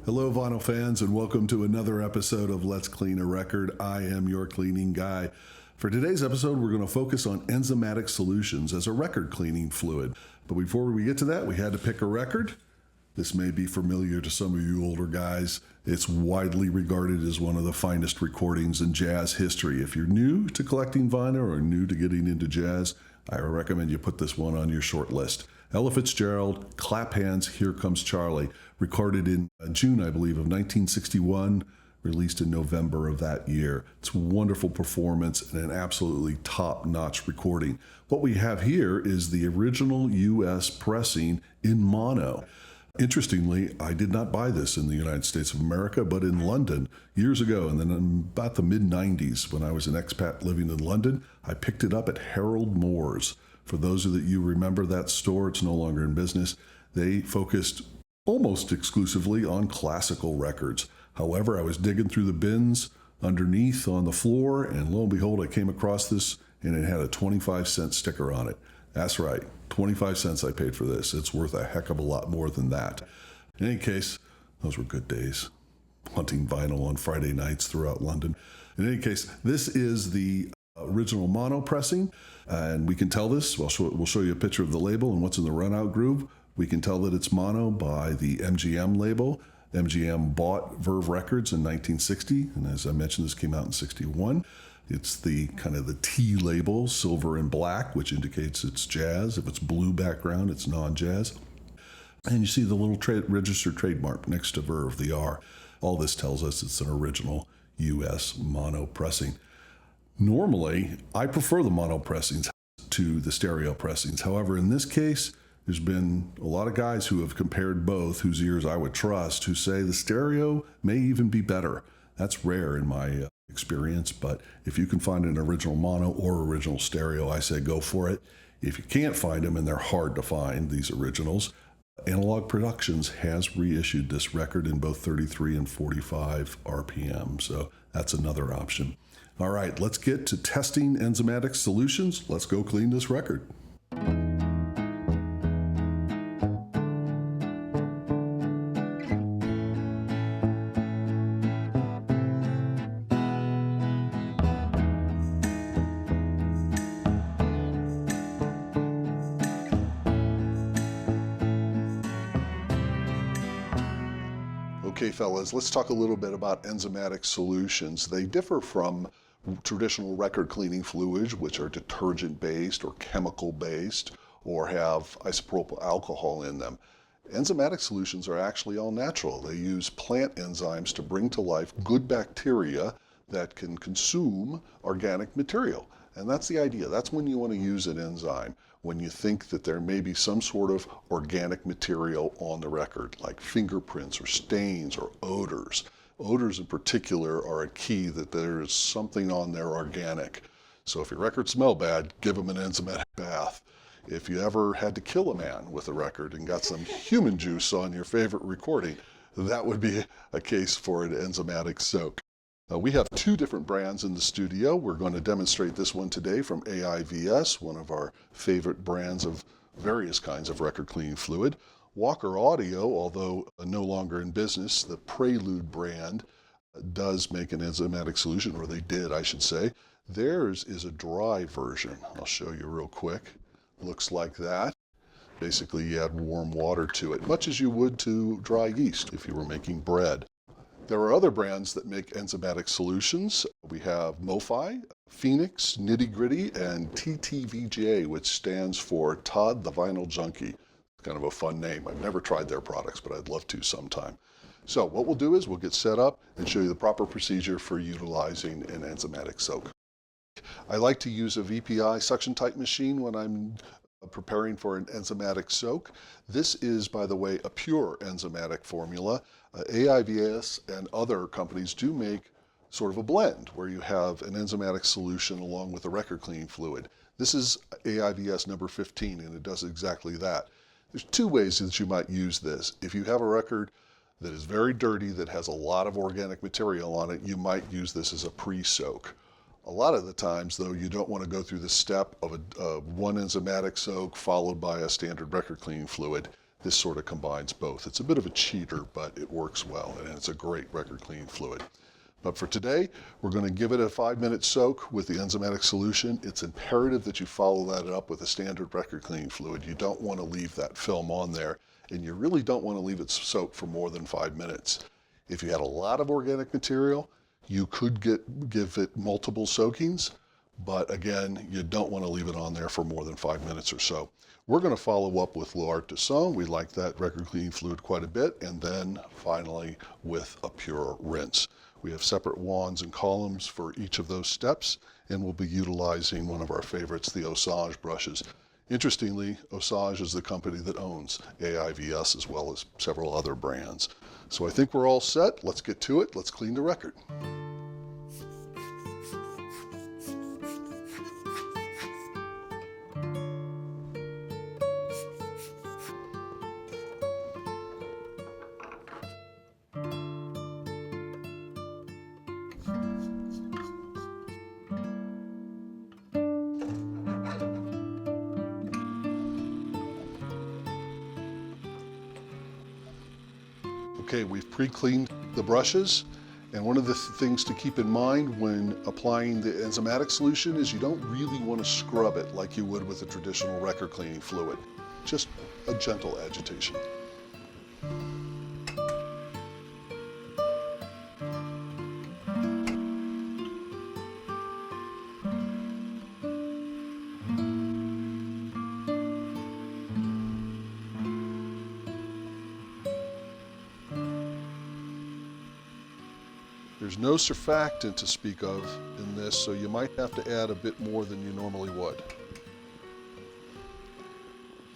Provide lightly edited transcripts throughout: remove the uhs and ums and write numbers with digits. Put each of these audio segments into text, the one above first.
Hello, vinyl fans, and welcome to another episode of Let's Clean a Record. I am your cleaning guy. For today's episode, we're going to focus on enzymatic solutions as a record cleaning fluid. But before we get to that, we had to pick a record. This may be familiar to some of you older guys. It's widely regarded as one of the finest recordings in jazz history. If you're new to collecting vinyl or new to getting into jazz, I recommend you put this one on your short list. Ella Fitzgerald, Clap Hands, Here Comes Charlie, recorded in June, I believe, of 1961, released in November of that year. It's a wonderful performance and an absolutely top-notch recording. What we have here is the original U.S. pressing in mono. Interestingly, I did not buy this in the United States of America, but in London years ago, and then in about the mid-90s, when I was an expat living in London, I picked it up at Harold Moore's. For those of you who remember that store, it's no longer in business. They focused almost exclusively on classical records. However, I was digging through the bins underneath on the floor, and lo and behold, I came across this, and it had a 25-cent sticker on it. That's right, 25 cents I paid for this. It's worth a heck of a lot more than that. In any case, those were good days, hunting vinyl on Friday nights throughout London. In any case, this is the original mono pressing, and we can tell this. We'll show you a picture of the label and what's in the runout groove. We can tell that it's mono by the MGM label. MGM bought Verve Records in 1960, and as I mentioned, this came out in 61. It's the kind of the T label, silver and black, which indicates it's jazz. If it's blue background, it's non-jazz. And you see the little registered trademark next to Verve, the R. All this tells us it's an original U.S. mono pressing. Normally, I prefer the mono pressings to the stereo pressings. However, in this case, there's been a lot of guys who have compared both, whose ears I would trust, who say the stereo may even be better. That's rare in my experience, but if you can find an original mono or original stereo, I say go for it. If you can't find them, and they're hard to find, these originals, Analog Productions has reissued this record in both 33 and 45 RPM, so that's another option. All right, let's get to testing enzymatic solutions. Let's go clean this record. Okay, fellas, let's talk a little bit about enzymatic solutions. They differ from traditional record cleaning fluids, which are detergent-based or chemical-based or have isopropyl alcohol in them. Enzymatic solutions are actually all natural. They use plant enzymes to bring to life good bacteria that can consume organic material. And that's the idea. That's when you want to use an enzyme, when you think that there may be some sort of organic material on the record, like fingerprints or stains or odors. Odors in particular are a key that there is something on there organic. So if your records smell bad, give them an enzymatic bath. If you ever had to kill a man with a record and got some human juice on your favorite recording, that would be a case for an enzymatic soak. We have two different brands in the studio. We're going to demonstrate this one today from AIVS, one of our favorite brands of various kinds of record cleaning fluid. Walker Audio, although no longer in business, the Prelude brand does make an enzymatic solution, or they did, I should say. Theirs is a dry version. I'll show you real quick. Looks like that. Basically, you add warm water to it, much as you would to dry yeast if you were making bread. There are other brands that make enzymatic solutions. We have MoFi, Phoenix, Nitty Gritty, and TTVJ, which stands for Todd the Vinyl Junkie. Kind of a fun name. I've never tried their products, but I'd love to sometime. So what we'll do is we'll get set up and show you the proper procedure for utilizing an enzymatic soak. I like to use a VPI suction type machine when I'm preparing for an enzymatic soak. This is, by the way, a pure enzymatic formula. AIVS and other companies do make sort of a blend where you have an enzymatic solution along with a record cleaning fluid. This is AIVS number 15, and it does exactly that. There's two ways that you might use this. If you have a record that is very dirty, that has a lot of organic material on it, you might use this as a pre-soak. A lot of the times, though, you don't want to go through the step of one enzymatic soak followed by a standard record cleaning fluid. this sort of combines both. It's a bit of a cheater, but it works well, and it's a great record cleaning fluid. But for today, we're going to give it a 5-minute soak with the enzymatic solution. It's imperative that you follow that up with a standard record cleaning fluid. You don't want to leave that film on there, and you really don't want to leave it soaked for more than 5 minutes. If you had a lot of organic material, you could give it multiple soakings, but again, you don't want to leave it on there for more than 5 minutes or so. We're going to follow up with L'Art de Soin. We like that record cleaning fluid quite a bit, and then finally with a pure rinse. We have separate wands and columns for each of those steps, and we'll be utilizing one of our favorites, the Osage brushes. Interestingly, Osage is the company that owns AIVS as well as several other brands. So I think we're all set. Let's get to it. Let's clean the record. Okay, we've pre-cleaned the brushes, and one of the things to keep in mind when applying the enzymatic solution is you don't really want to scrub it like you would with a traditional record cleaning fluid. Just a gentle agitation. There's no surfactant to speak of in this, so you might have to add a bit more than you normally would.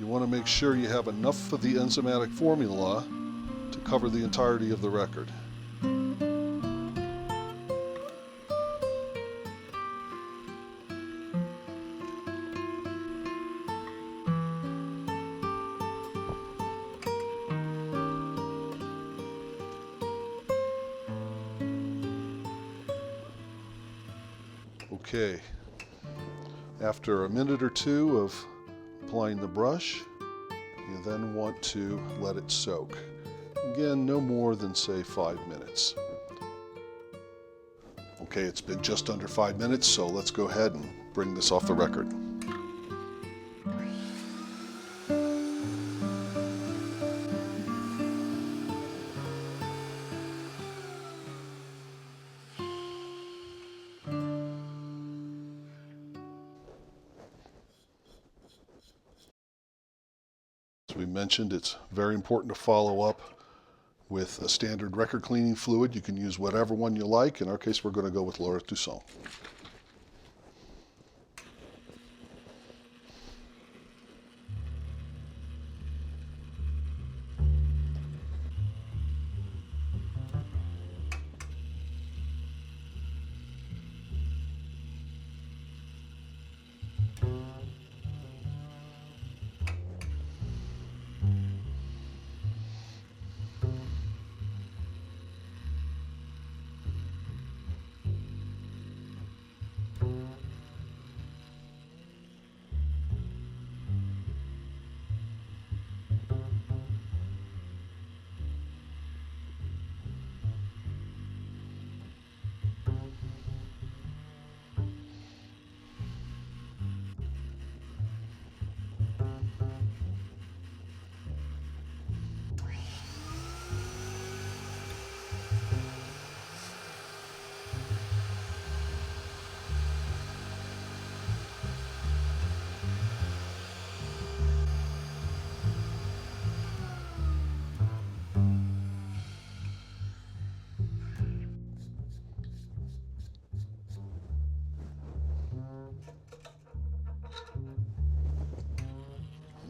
You want to make sure you have enough of the enzymatic formula to cover the entirety of the record. Okay, after a minute or two of applying the brush, you then want to let it soak. Again, no more than, say, 5 minutes. Okay, it's been just under 5 minutes, so let's go ahead and bring this off the record. As we mentioned, it's very important to follow up with a standard record cleaning fluid. You can use whatever one you like. In our case, we're going to go with L'Art de Soin.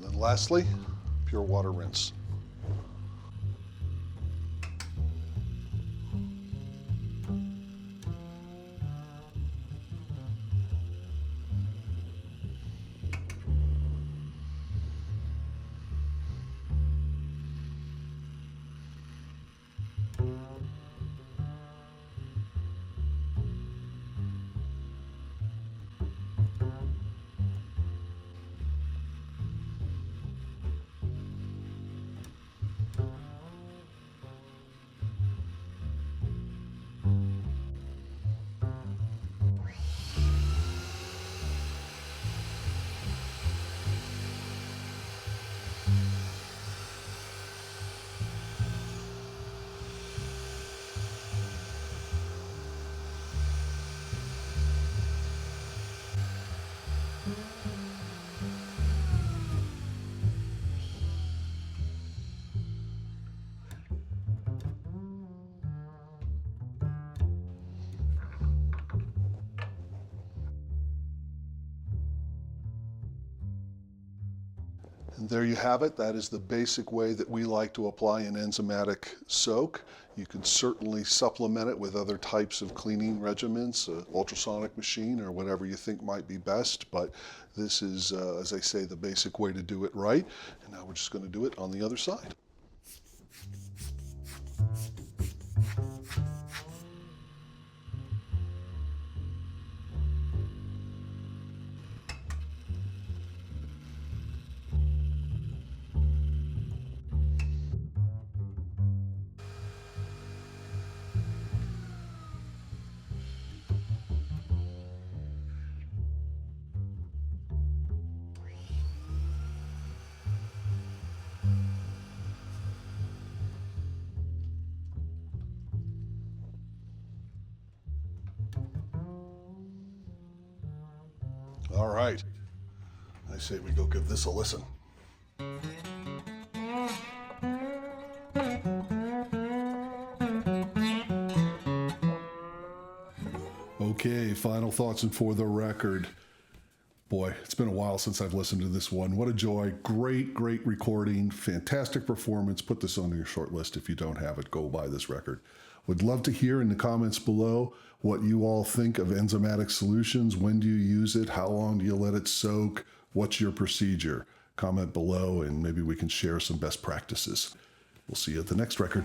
And then lastly, pure water rinse. And there you have it. That is the basic way that we like to apply an enzymatic soak. You can certainly supplement it with other types of cleaning regimens, ultrasonic machine or whatever you think might be best. But this is, as I say, the basic way to do it right. And now we're just going to do it on the other side. All right, I say we go give this a listen. Okay, final thoughts and for the record. Boy, it's been a while since I've listened to this one. What a joy. Great, great recording. Fantastic performance. Put this on your short list. If you don't have it, go buy this record. Would love to hear in the comments below what you all think of enzymatic solutions. When do you use it? How long do you let it soak? What's your procedure? Comment below and maybe we can share some best practices. We'll see you at the next record.